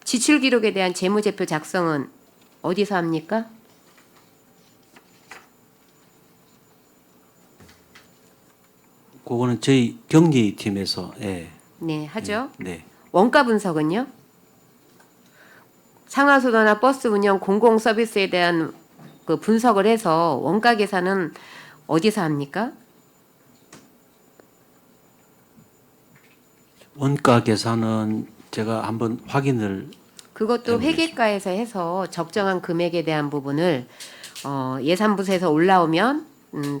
지출 기록에 대한 재무제표 작성은 어디서 합니까? 그거는 저희 격리팀에서 네, 하죠. 네. 원가 분석은요? 상하수도나 버스 운영 공공 서비스에 대한 그 분석을 해서 원가 계산은 어디서 합니까? 원가 계산은 제가 한번 확인을 그것도 회계과에서 해서 적정한 금액에 대한 부분을 예산부에서 올라오면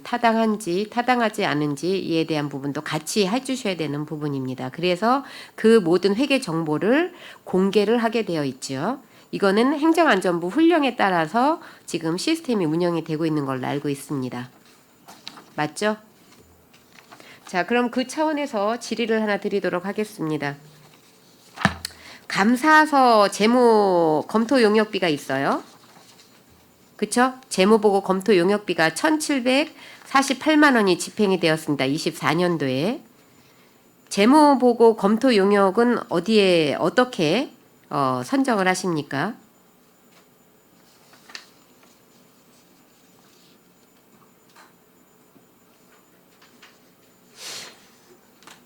타당한지 타당하지 않은지에 대한 부분도 같이 해주셔야 되는 부분입니다. 그래서 그 모든 회계 정보를 공개를 하게 되어 있죠. 이거는 행정안전부 훈령에 따라서 지금 시스템이 운영이 되고 있는 걸로 알고 있습니다. 맞죠? 자, 그럼 그 차원에서 질의를 하나 드리도록 하겠습니다. 감사서 재무 검토 용역비가 있어요. 그쵸? 재무보고 검토 용역비가 1,748만 원이 집행이 되었습니다. 24년도에. 재무보고 검토 용역은 어디에 어떻게 선정을 하십니까?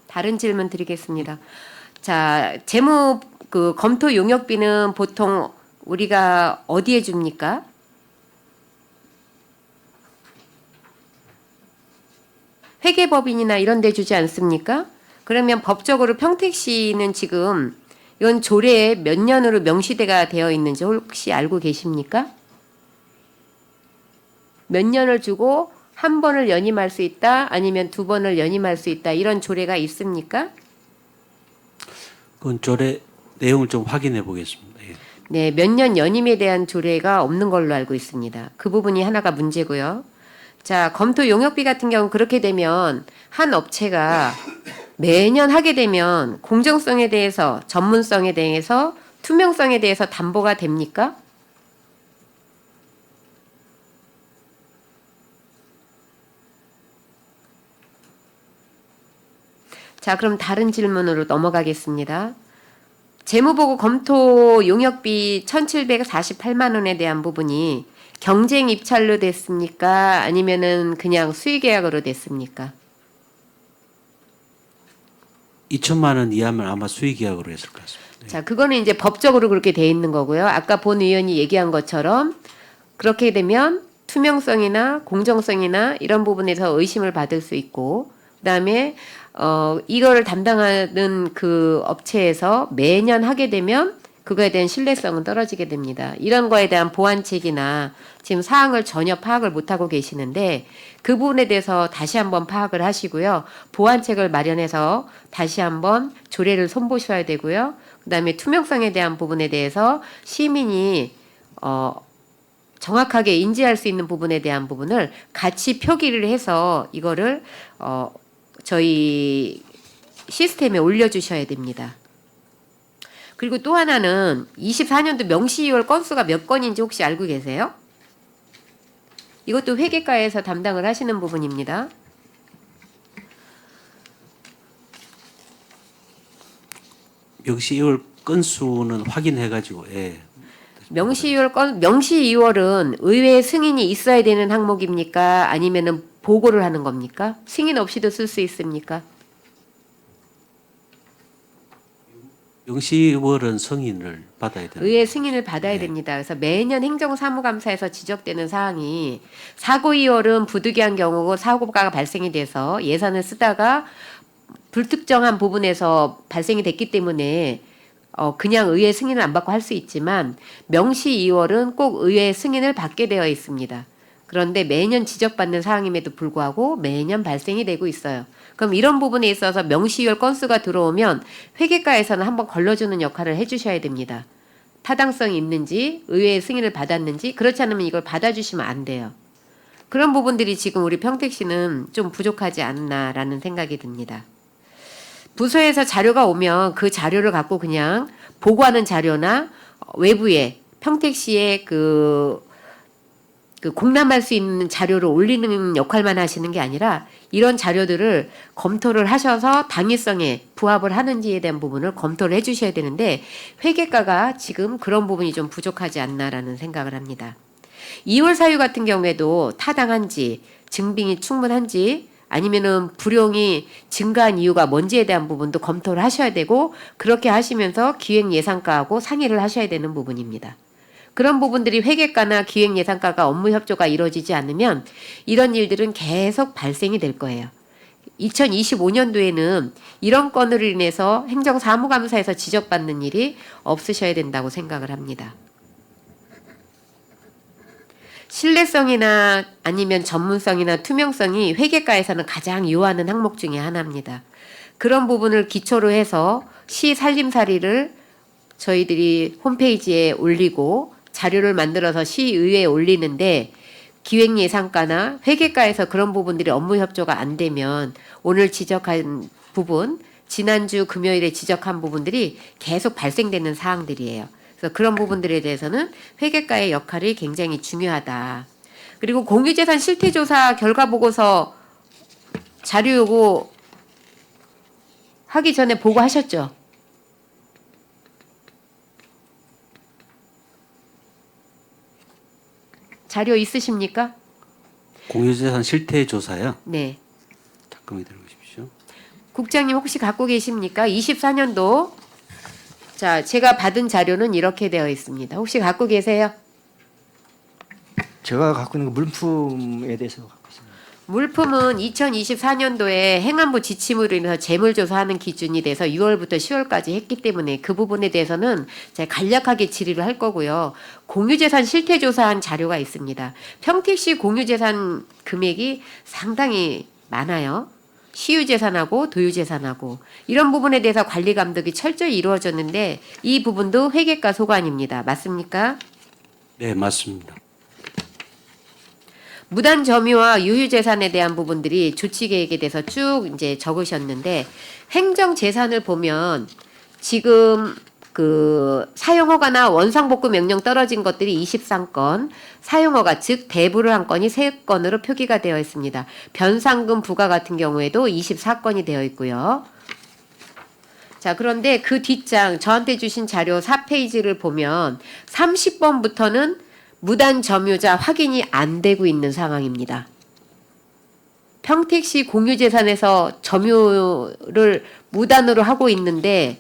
다른 질문 드리겠습니다. 자, 재무 그 검토 용역비는 보통 우리가 어디에 줍니까? 회계법인이나 이런 데 주지 않습니까? 그러면 법적으로 평택시는 지금 이건 조례에 몇 년으로 명시대가 되어 있는지 혹시 알고 계십니까? 몇 년을 주고 한 번을 연임할 수 있다, 아니면 두 번을 연임할 수 있다, 이런 조례가 있습니까? 그건 조례 내용을 좀 확인해 보겠습니다. 예. 네, 몇 년 연임에 대한 조례가 없는 걸로 알고 있습니다. 그 부분이 하나가 문제고요. 자, 검토 용역비 같은 경우 그렇게 되면 한 업체가 매년 하게 되면 공정성에 대해서, 전문성에 대해서, 투명성에 대해서 담보가 됩니까? 자, 그럼 다른 질문으로 넘어가겠습니다. 재무보고 검토 용역비 1,748만 원에 대한 부분이 경쟁 입찰로 됐습니까? 아니면은 그냥 수의계약으로 됐습니까? 2천만 원 이하면 아마 수의계약으로 했을 것 같습니다. 예. 자, 그거는 이제 법적으로 그렇게 돼 있는 거고요. 아까 본 의원이 얘기한 것처럼 그렇게 되면 투명성이나 공정성이나 이런 부분에서 의심을 받을 수 있고, 그다음에 이거를 담당하는 그 업체에서 매년 하게 되면 그거에 대한 신뢰성은 떨어지게 됩니다. 이런 거에 대한 보완책이나 지금 사항을 전혀 파악을 못하고 계시는데 그 부분에 대해서 다시 한번 파악을 하시고요. 보완책을 마련해서 다시 한번 조례를 손보셔야 되고요. 그다음에 투명성에 대한 부분에 대해서 시민이 정확하게 인지할 수 있는 부분에 대한 부분을 같이 표기를 해서 이거를 저희 시스템에 올려주셔야 됩니다. 그리고 또 하나는 24년도 명시이월 건수가 몇 건인지 혹시 알고 계세요? 이것도 회계과에서 담당을 하시는 부분입니다. 명시이월 건수는 확인해가지고 예. 명시이월은 의회 승인이 있어야 되는 항목입니까? 아니면은 보고를 하는 겁니까? 승인 없이도 쓸 수 있습니까? 명시이월은 승인을 받아야 되는 의회 승인을 받아야 네. 됩니다. 그래서 매년 행정사무감사에서 지적되는 사항이 사고이월은 부득이한 경우고 사고가 발생이 돼서 예산을 쓰다가 불특정한 부분에서 발생이 됐기 때문에 그냥 의회 승인을 안 받고 할 수 있지만 명시이월은 꼭 의회 승인을 받게 되어 있습니다. 그런데 매년 지적받는 사항임에도 불구하고 매년 발생이 되고 있어요. 그럼 이런 부분에 있어서 명시이월 건수가 들어오면 회계과에서는 한번 걸러주는 역할을 해주셔야 됩니다. 타당성이 있는지, 의회의 승인을 받았는지, 그렇지 않으면 이걸 받아주시면 안 돼요. 그런 부분들이 지금 우리 평택시는 좀 부족하지 않나라는 생각이 듭니다. 부서에서 자료가 오면 그 자료를 갖고 그냥 보고하는 자료나 외부에 평택시에 그 공람할 수 있는 자료를 올리는 역할만 하시는 게 아니라 이런 자료들을 검토를 하셔서 당위성에 부합을 하는지에 대한 부분을 검토를 해주셔야 되는데 회계과가 지금 그런 부분이 좀 부족하지 않나라는 생각을 합니다. 2월 사유 같은 경우에도 타당한지, 증빙이 충분한지, 아니면은 불용이 증가한 이유가 뭔지에 대한 부분도 검토를 하셔야 되고 그렇게 하시면서 기획예산과하고 상의를 하셔야 되는 부분입니다. 그런 부분들이 회계과나 기획예산과가 업무 협조가 이루어지지 않으면 이런 일들은 계속 발생이 될 거예요. 2025년도에는 이런 건으로 인해서 행정사무감사에서 지적받는 일이 없으셔야 된다고 생각을 합니다. 신뢰성이나 아니면 전문성이나 투명성이 회계과에서는 가장 요하는 항목 중에 하나입니다. 그런 부분을 기초로 해서 시 살림살이를 저희들이 홈페이지에 올리고 자료를 만들어서 시의회에 올리는데 기획예산과나 회계과에서 그런 부분들이 업무 협조가 안 되면 오늘 지적한 부분, 지난주 금요일에 지적한 부분들이 계속 발생되는 사항들이에요. 그래서 그런 부분들에 대해서는 회계과의 역할이 굉장히 중요하다. 그리고 공유재산 실태조사 결과보고서 자료 요구 하기 전에 보고하셨죠? 자료 있으십니까? 공유재산 실태 조사요. 네. 잠깐만 기다려보십시오. 국장님 혹시 갖고 계십니까? 24년도. 자, 제가 받은 자료는 이렇게 되어 있습니다. 혹시 갖고 계세요? 제가 갖고 있는 거 물품에 대해서 갖고 있습니다. 물품은 2024년도에 행안부 지침으로 인해서 재물조사하는 기준이 돼서 6월부터 10월까지 했기 때문에 그 부분에 대해서는 제가 간략하게 질의를 할 거고요. 공유재산 실태조사한 자료가 있습니다. 평택시 공유재산 금액이 상당히 많아요. 시유재산하고 도유재산하고 이런 부분에 대해서 관리 감독이 철저히 이루어졌는데 이 부분도 회계과 소관입니다. 맞습니까? 네, 맞습니다. 무단 점유와 유휴재산에 대한 부분들이 조치 계획에 대해서 쭉 이제 적으셨는데 행정 재산을 보면 지금 그 사용허가나 원상복구 명령 떨어진 것들이 23건, 사용허가 즉 대부를 한 건이 3건으로 표기가 되어 있습니다. 변상금 부과 같은 경우에도 24건이 되어 있고요. 자, 그런데 그 뒷장 저한테 주신 자료 4페이지를 보면 30번부터는 무단 점유자 확인이 안 되고 있는 상황입니다. 평택시 공유재산에서 점유를 무단으로 하고 있는데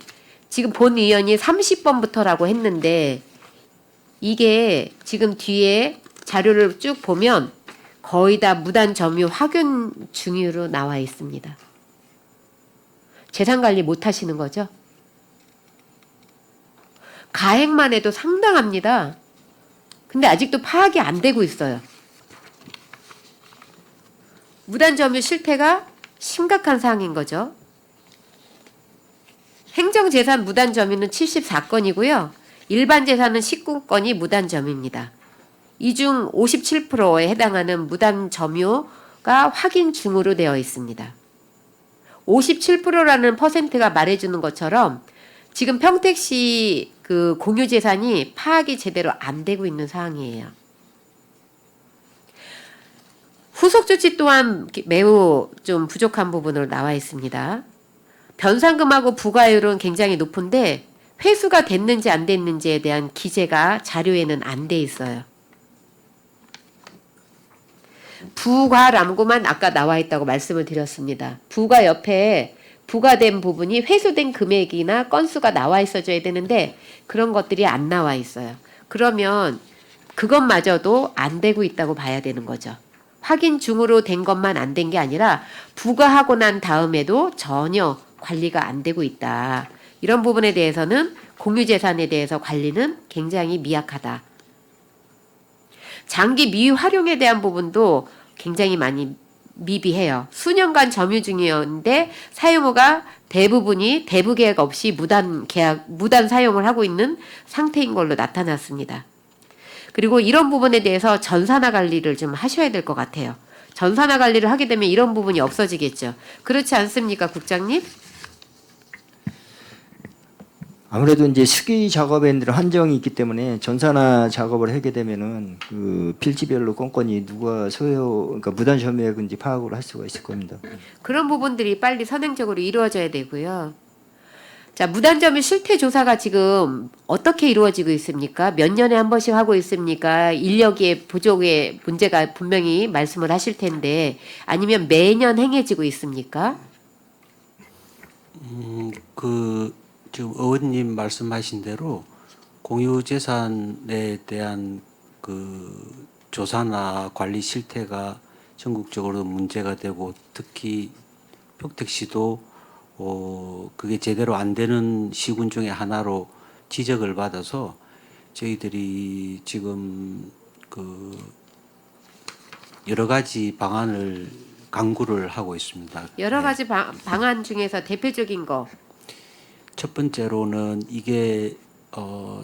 지금 본 의원이 30번부터라고 했는데 이게 지금 뒤에 자료를 쭉 보면 거의 다 무단 점유 확인 중으로 나와 있습니다. 재산 관리 못 하시는 거죠? 가액만 해도 상당합니다. 근데 아직도 파악이 안 되고 있어요. 무단 점유 실태가 심각한 사항인 거죠. 행정재산 무단 점유는 74건이고요. 일반 재산은 19건이 무단 점유입니다. 이 중 57%에 해당하는 무단 점유가 확인 중으로 되어 있습니다. 57%라는 퍼센트가 말해주는 것처럼 지금 평택시 그 공유재산이 파악이 제대로 안 되고 있는 상황이에요. 후속 조치 또한 매우 좀 부족한 부분으로 나와 있습니다. 변상금하고 부과율은 굉장히 높은데 회수가 됐는지 안 됐는지에 대한 기재가 자료에는 안 돼 있어요. 부과람구만 아까 나와 있다고 말씀을 드렸습니다. 부과 옆에 부과된 부분이 회수된 금액이나 건수가 나와 있어줘야 되는데 그런 것들이 안 나와 있어요. 그러면 그것마저도 안 되고 있다고 봐야 되는 거죠. 확인 중으로 된 것만 안 된 게 아니라 부과하고 난 다음에도 전혀 관리가 안 되고 있다. 이런 부분에 대해서는 공유재산에 대해서 관리는 굉장히 미약하다. 장기 미활용에 대한 부분도 굉장히 많이 미비해요. 수년간 점유 중이었는데 사용호가 대부분이 대부 계약 없이 무단 사용을 하고 있는 상태인 걸로 나타났습니다. 그리고 이런 부분에 대해서 전산화 관리를 좀 하셔야 될 것 같아요. 전산화 관리를 하게 되면 이런 부분이 없어지겠죠. 그렇지 않습니까, 국장님? 아무래도 이제 수기 작업에 한정이 있기 때문에 전산화 작업을 하게 되면은 그 필지별로 건건이 누가 소요, 그러니까 무단 점유액인지 파악을 할 수가 있을 겁니다. 그런 부분들이 빨리 선행적으로 이루어져야 되고요. 자, 무단점유 실태 조사가 지금 어떻게 이루어지고 있습니까? 몇 년에 한 번씩 하고 있습니까? 인력의 부족의 문제가 분명히 말씀을 하실 텐데 아니면 매년 행해지고 있습니까? 그 지금 의원님 말씀하신 대로 공유재산에 대한 그 조사나 관리 실태가 전국적으로 문제가 되고 특히 평택시도 그게 제대로 안 되는 시군 중에 하나로 지적을 받아서 저희들이 지금 그 여러 가지 방안을 강구를 하고 있습니다. 여러 가지 방안 중에서 대표적인 거. 첫 번째로는 이게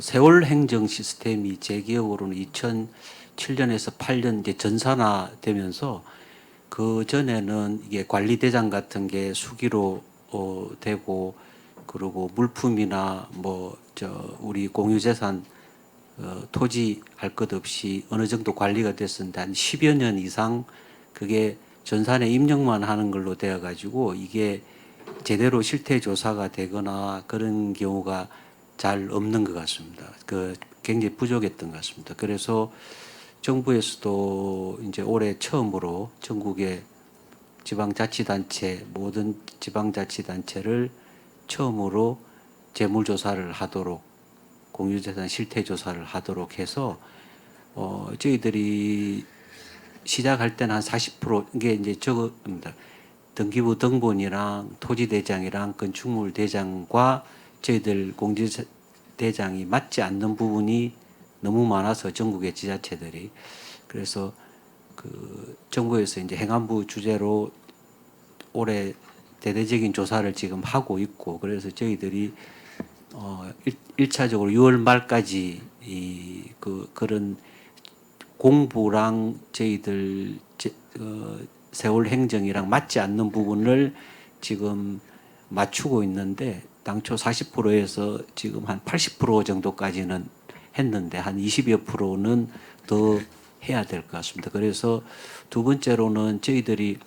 세월 행정 시스템이 제 기억으로는 2007년에서 8년 이제 전산화되면서 그 전에는 이게 관리대장 같은 게 수기로 되고 그리고 물품이나 뭐 우리 공유재산 토지 할 것 없이 어느 정도 관리가 됐었는데 한 10여 년 이상 그게 전산에 입력만 하는 걸로 되어 가지고 이게 제대로 실태 조사가 되거나 그런 경우가 잘 없는 것 같습니다. 그 굉장히 부족했던 것 같습니다. 그래서 정부에서도 이제 올해 처음으로 전국의 지방자치단체 모든 지방자치단체를 처음으로 재물조사를 하도록 공유재산 실태조사를 하도록 해서 저희들이 시작할 때는 한 40% 이게 이제 저겁니다. 등기부 등본이랑 토지대장이랑 건축물대장과 저희들 공지대장이 맞지 않는 부분이 너무 많아서 전국의 지자체들이 그래서 그 정부에서 이제 행안부 주재로 올해 대대적인 조사를 지금 하고 있고 그래서 저희들이 1차적으로 6월 말까지 그런 공부랑 저희들 세월 행정이랑 맞지 않는 부분을 지금 맞추고 있는데 당초 40%에서 지금 한 80% 정도까지는 했는데 한 20여 %는 더 해야 될 것 같습니다. 그래서 두 번째로는 저희들이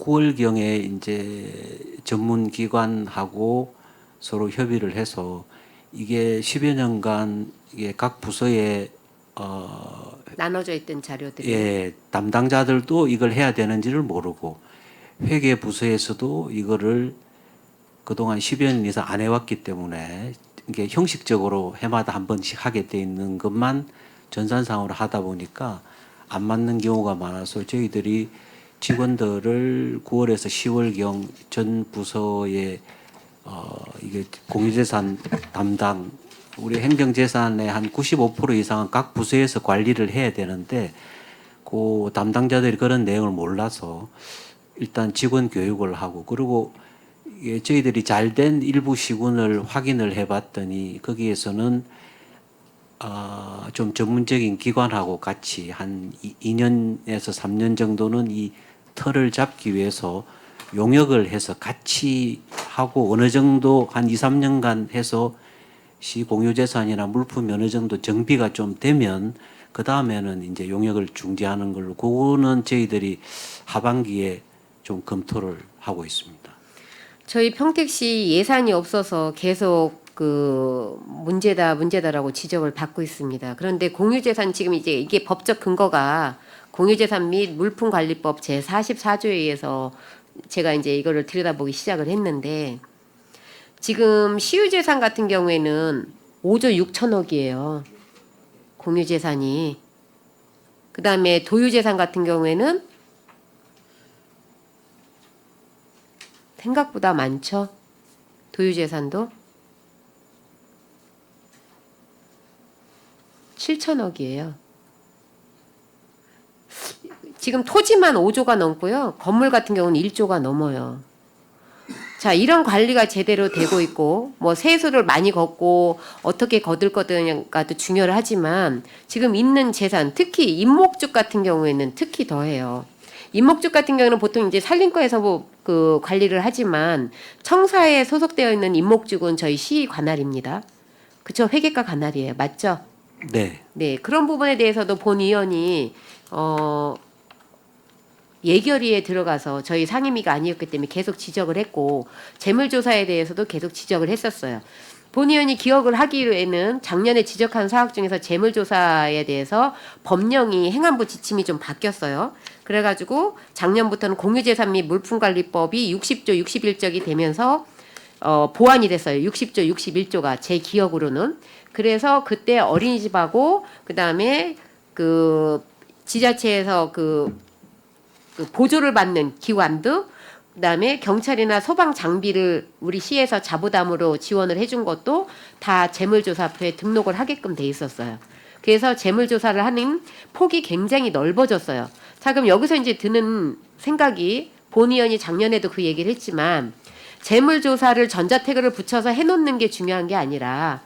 9월경에 이제 전문 기관하고 서로 협의를 해서 이게 10여 년간 이게 각 부서에 나눠져 있던 자료들이. 예, 담당자들도 이걸 해야 되는지를 모르고 회계 부서에서도 이거를 그동안 10여 년 이상 안 해왔기 때문에 이게 형식적으로 해마다 한 번씩 하게 돼 있는 것만 전산상으로 하다 보니까 안 맞는 경우가 많아서 저희들이 직원들을 9월에서 10월경 전 부서에 이게 공유재산 담당 우리 행정재산의 한 95% 이상은 각 부서에서 관리를 해야 되는데 그 담당자들이 그런 내용을 몰라서 일단 직원 교육을 하고 그리고 저희들이 잘된 일부 시군을 확인을 해봤더니 거기에서는 좀 전문적인 기관하고 같이 한 2년에서 3년 정도는 이 틀을 잡기 위해서 용역을 해서 같이 하고 어느 정도 한 2, 3년간 해서 시 공유재산이나 물품이 어느 정도 정비가 좀 되면 그 다음에는 이제 용역을 중지하는 걸로 그거는 저희들이 하반기에 좀 검토를 하고 있습니다. 저희 평택시 예산이 없어서 계속 그 문제다라고 지적을 받고 있습니다. 그런데 공유재산 지금 이제 이게 법적 근거가 공유재산 및 물품관리법 제44조에 의해서 제가 이제 이거를 들여다보기 시작을 했는데 지금 시유재산 같은 경우에는 5조 6천억이에요. 공유재산이. 그다음에 도유재산 같은 경우에는 생각보다 많죠. 도유재산도 7천억이에요. 지금 토지만 5조가 넘고요. 건물 같은 경우는 1조가 넘어요. 자, 이런 관리가 제대로 되고 있고 뭐 세수를 많이 걷고 어떻게 거둘 거냐가도 중요하지만 지금 있는 재산 특히 임목주 같은 경우에는 특히 더해요. 임목주 같은 경우는 보통 이제 산림과에서 뭐 그 관리를 하지만 청사에 소속되어 있는 임목주군 저희 시 관할입니다. 그쵸? 회계과 관할이에요. 맞죠? 네. 네, 그런 부분에 대해서도 본 의원이 예결위에 들어가서 저희 상임위가 아니었기 때문에 계속 지적을 했고 재물조사에 대해서도 계속 지적을 했었어요. 본 의원이 기억을 하기에는 작년에 지적한 사항 중에서 재물조사에 대해서 법령이 행안부 지침이 좀 바뀌었어요. 그래가지고 작년부터는 공유재산 및 물품관리법이 60조 61적이 되면서 보완이 됐어요. 60조 61조가 제 기억으로는. 그래서 그때 어린이집하고 그다음에 그 지자체에서 그 보조를 받는 기관도 그다음에 경찰이나 소방 장비를 우리 시에서 자부담으로 지원을 해준 것도 다 재물조사표에 등록을 하게끔 돼 있었어요. 그래서 재물조사를 하는 폭이 굉장히 넓어졌어요. 자, 그럼 여기서 이제 드는 생각이 본 의원이 작년에도 그 얘기를 했지만 재물조사를 전자태그를 붙여서 해놓는 게 중요한 게 아니라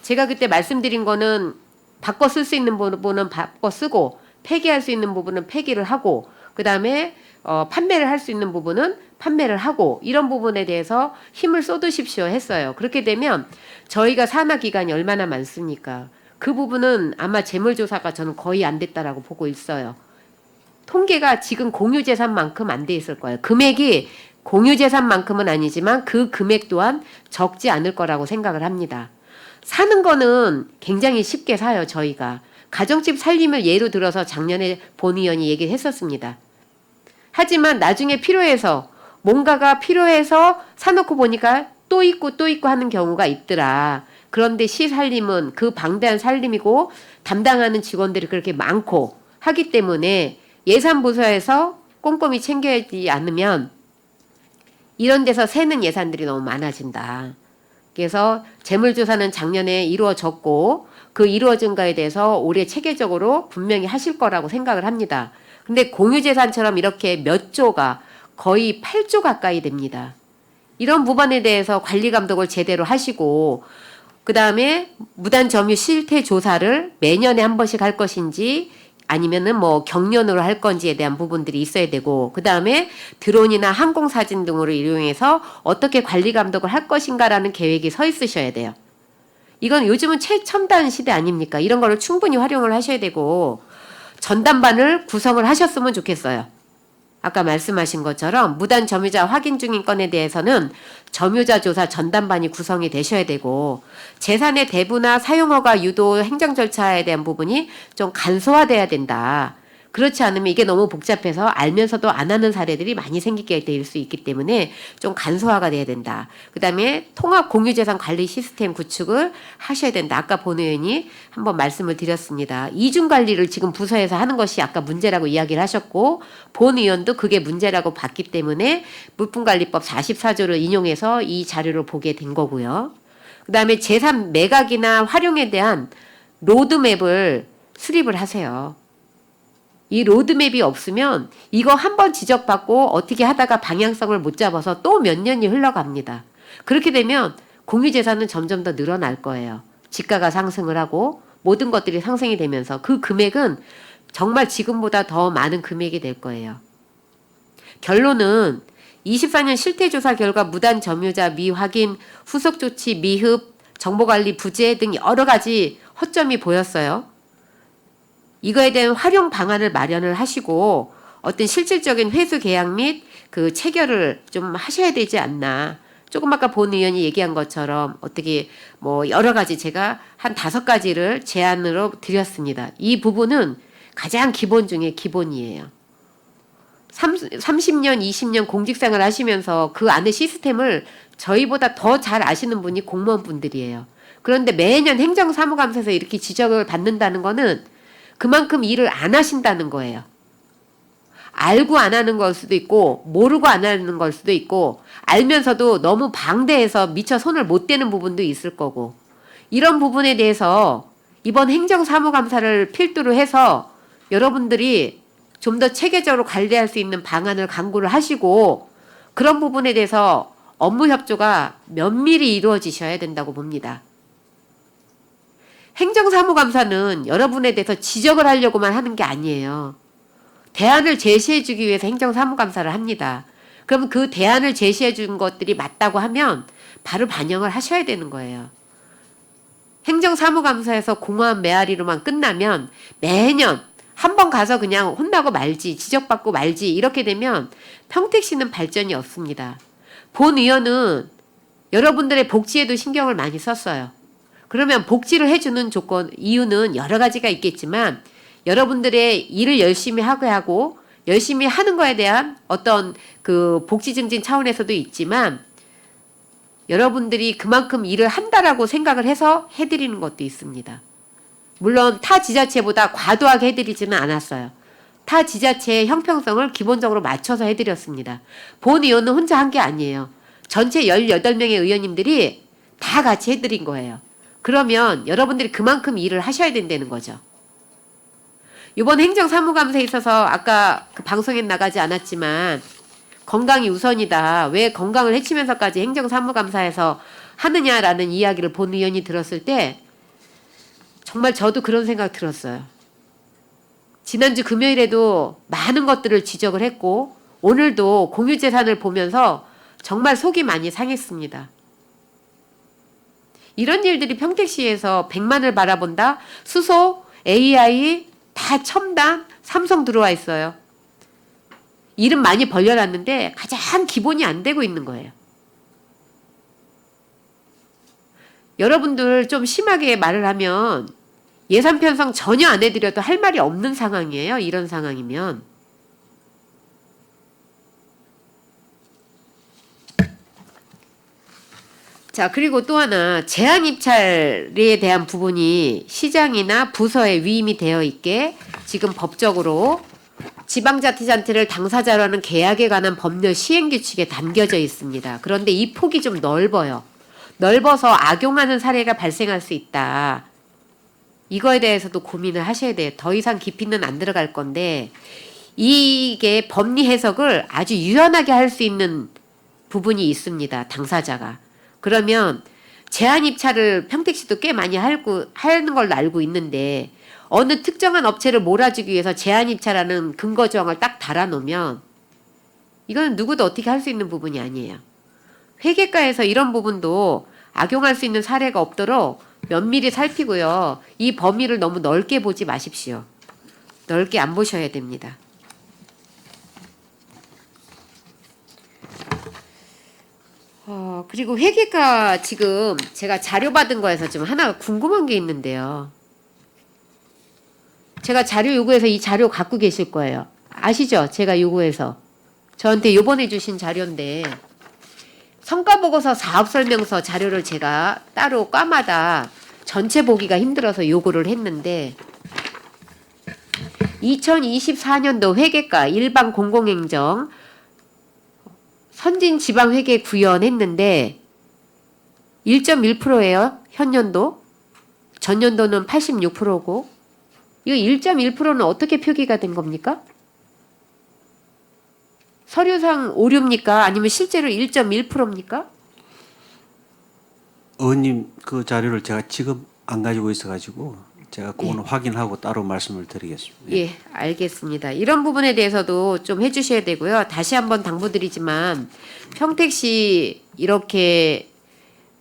제가 그때 말씀드린 거는 바꿔 쓸 수 있는 부분은 바꿔 쓰고 폐기할 수 있는 부분은 폐기를 하고 그다음에 판매를 할 수 있는 부분은 판매를 하고 이런 부분에 대해서 힘을 쏟으십시오 했어요. 그렇게 되면 저희가 산하기관이 얼마나 많습니까? 그 부분은 아마 재물조사가 저는 거의 안 됐다라고 보고 있어요. 통계가 지금 공유재산만큼 안 돼 있을 거예요. 금액이 공유재산만큼은 아니지만 그 금액 또한 적지 않을 거라고 생각을 합니다. 사는 거는 굉장히 쉽게 사요. 저희가. 가정집 살림을 예로 들어서 작년에 본 의원이 얘기를 했었습니다. 하지만 나중에 필요해서 뭔가가 필요해서 사놓고 보니까 또 있고 또 있고 하는 경우가 있더라. 그런데 시 살림은 그 방대한 살림이고 담당하는 직원들이 그렇게 많고 하기 때문에 예산부서에서 꼼꼼히 챙겨야지 않으면 이런 데서 새는 예산들이 너무 많아진다. 그래서 재물조사는 작년에 이루어졌고 그 이루어진 거에 대해서 올해 체계적으로 분명히 하실 거라고 생각을 합니다. 근데 공유재산처럼 이렇게 몇 조가 거의 8조 가까이 됩니다. 이런 부분에 대해서 관리 감독을 제대로 하시고 그다음에 무단 점유 실태 조사를 매년에 한 번씩 할 것인지 아니면은 뭐 경련으로 할 건지에 대한 부분들이 있어야 되고 그다음에 드론이나 항공사진 등으로 이용해서 어떻게 관리 감독을 할 것인가라는 계획이 서 있으셔야 돼요. 이건 요즘은 최첨단 시대 아닙니까? 이런 거를 충분히 활용을 하셔야 되고 전담반을 구성을 하셨으면 좋겠어요. 아까 말씀하신 것처럼 무단 점유자 확인 중인 건에 대해서는 점유자 조사 전담반이 구성이 되셔야 되고 재산의 대부나 사용허가 유도 행정 절차에 대한 부분이 좀 간소화돼야 된다. 그렇지 않으면 이게 너무 복잡해서 알면서도 안 하는 사례들이 많이 생기게 될 수 있기 때문에 좀 간소화가 돼야 된다. 그다음에 통합 공유재산 관리 시스템 구축을 하셔야 된다. 아까 본 의원이 한번 말씀을 드렸습니다. 이중 관리를 지금 부서에서 하는 것이 아까 문제라고 이야기를 하셨고 본 의원도 그게 문제라고 봤기 때문에 물품관리법 44조를 인용해서 이 자료를 보게 된 거고요. 그다음에 재산 매각이나 활용에 대한 로드맵을 수립을 하세요. 이 로드맵이 없으면 이거 한번 지적받고 어떻게 하다가 방향성을 못 잡아서 또 몇 년이 흘러갑니다. 그렇게 되면 공유재산은 점점 더 늘어날 거예요. 지가가 상승을 하고 모든 것들이 상승이 되면서 그 금액은 정말 지금보다 더 많은 금액이 될 거예요. 결론은 24년 실태조사 결과 무단 점유자 미확인, 후속조치 미흡, 정보관리 부재 등 여러 가지 허점이 보였어요. 이거에 대한 활용 방안을 마련을 하시고 어떤 실질적인 회수 계약 및 그 체결을 좀 하셔야 되지 않나. 조금 아까 본 의원이 얘기한 것처럼 어떻게 뭐 여러 가지 제가 한 5가지를 제안으로 드렸습니다. 이 부분은 가장 기본 중에 기본이에요. 30년, 20년 공직생활 하시면서 그 안에 시스템을 저희보다 더 잘 아시는 분이 공무원분들이에요. 그런데 매년 행정사무감사에서 이렇게 지적을 받는다는 거는 그만큼 일을 안 하신다는 거예요. 알고 안 하는 걸 수도 있고 모르고 안 하는 걸 수도 있고 알면서도 너무 방대해서 미처 손을 못 대는 부분도 있을 거고 이런 부분에 대해서 이번 행정사무감사를 필두로 해서 여러분들이 좀 더 체계적으로 관리할 수 있는 방안을 강구를 하시고 그런 부분에 대해서 업무 협조가 면밀히 이루어지셔야 된다고 봅니다. 행정사무감사는 여러분에 대해서 지적을 하려고만 하는 게 아니에요. 대안을 제시해 주기 위해서 행정사무감사를 합니다. 그럼 그 대안을 제시해 준 것들이 맞다고 하면 바로 반영을 하셔야 되는 거예요. 행정사무감사에서 공허한 메아리로만 끝나면 매년 한 번 가서 그냥 혼나고 말지, 지적받고 말지 이렇게 되면 평택시는 발전이 없습니다. 본 의원은 여러분들의 복지에도 신경을 많이 썼어요. 그러면 복지를 해주는 조건, 이유는 여러 가지가 있겠지만 여러분들의 일을 열심히 하고 열심히 하는 거에 대한 어떤 그 복지 증진 차원에서도 있지만 여러분들이 그만큼 일을 한다라고 생각을 해서 해드리는 것도 있습니다. 물론 타 지자체보다 과도하게 해드리지는 않았어요. 타 지자체의 형평성을 기본적으로 맞춰서 해드렸습니다. 본 의원은 혼자 한 게 아니에요. 전체 18명의 의원님들이 다 같이 해드린 거예요. 그러면 여러분들이 그만큼 일을 하셔야 된다는 거죠. 이번 행정사무감사에 있어서 아까 그 방송에 나가지 않았지만 건강이 우선이다. 왜 건강을 해치면서까지 행정사무감사에서 하느냐라는 이야기를 본 의원이 들었을 때 정말 저도 그런 생각 들었어요. 지난주 금요일에도 많은 것들을 지적을 했고 오늘도 공유재산을 보면서 정말 속이 많이 상했습니다. 이런 일들이 평택시에서 100만을 바라본다. 수소, AI 다 첨단, 삼성 들어와 있어요. 이름 많이 벌려놨는데 가장 기본이 안 되고 있는 거예요. 여러분들 좀 심하게 말을 하면 예산 편성 전혀 안 해드려도 할 말이 없는 상황이에요. 이런 상황이면. 자, 그리고 또 하나 제한 입찰에 대한 부분이 시장이나 부서에 위임이 되어 있게 지금 법적으로 지방자치단체를 당사자로 하는 계약에 관한 법률 시행규칙에 담겨져 있습니다. 그런데 이 폭이 좀 넓어요. 넓어서 악용하는 사례가 발생할 수 있다. 이거에 대해서도 고민을 하셔야 돼요. 더 이상 깊이는 안 들어갈 건데 이게 법리 해석을 아주 유연하게 할 수 있는 부분이 있습니다. 당사자가. 그러면 제한 입찰을 평택시도 꽤 많이 하는 걸로 알고 있는데 어느 특정한 업체를 몰아주기 위해서 제한 입찰하는 근거 조항을 딱 달아놓으면 이거는 누구도 어떻게 할 수 있는 부분이 아니에요. 회계과에서 이런 부분도 악용할 수 있는 사례가 없도록 면밀히 살피고요. 이 범위를 너무 넓게 보지 마십시오. 넓게 안 보셔야 됩니다. 그리고 회계과 지금 제가 자료 받은 거에서 좀 하나 궁금한 게 있는데요. 제가 자료 요구해서 이 자료 갖고 계실 거예요. 아시죠? 제가 요구해서. 저한테 요번에 주신 자료인데 성과보고서 사업설명서 자료를 제가 따로 과마다 전체 보기가 힘들어서 요구를 했는데 2024년도 회계과 일반 공공행정 선진지방회계 구현했는데 1.1%예요. 현년도. 전년도는 86%고 이거 1.1%는 어떻게 표기가 된 겁니까? 서류상 오류입니까? 아니면 실제로 1.1%입니까? 의원님 그 자료를 제가 지금 안 가지고 있어가지고 제가 그거는 확인하고 따로 말씀을 드리겠습니다. 예, 알겠습니다. 이런 부분에 대해서도 좀 해주셔야 되고요. 다시 한번 당부드리지만 평택시 이렇게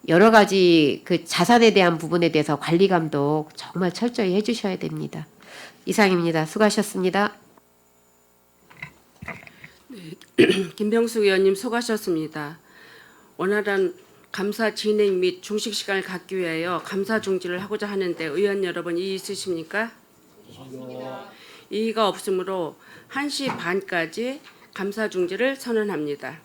여러 가지 그 자산에 대한 부분에 대해서 관리 감독 정말 철저히 해주셔야 됩니다. 이상입니다. 수고하셨습니다. 김병숙 의원님 수고하셨습니다. 원활한 감사 진행 및 중식 시간을 갖기 위하여 감사 중지를 하고자 하는데 의원 여러분 이의 있으십니까? 이의가 없으므로 1시 반까지 감사 중지를 선언합니다.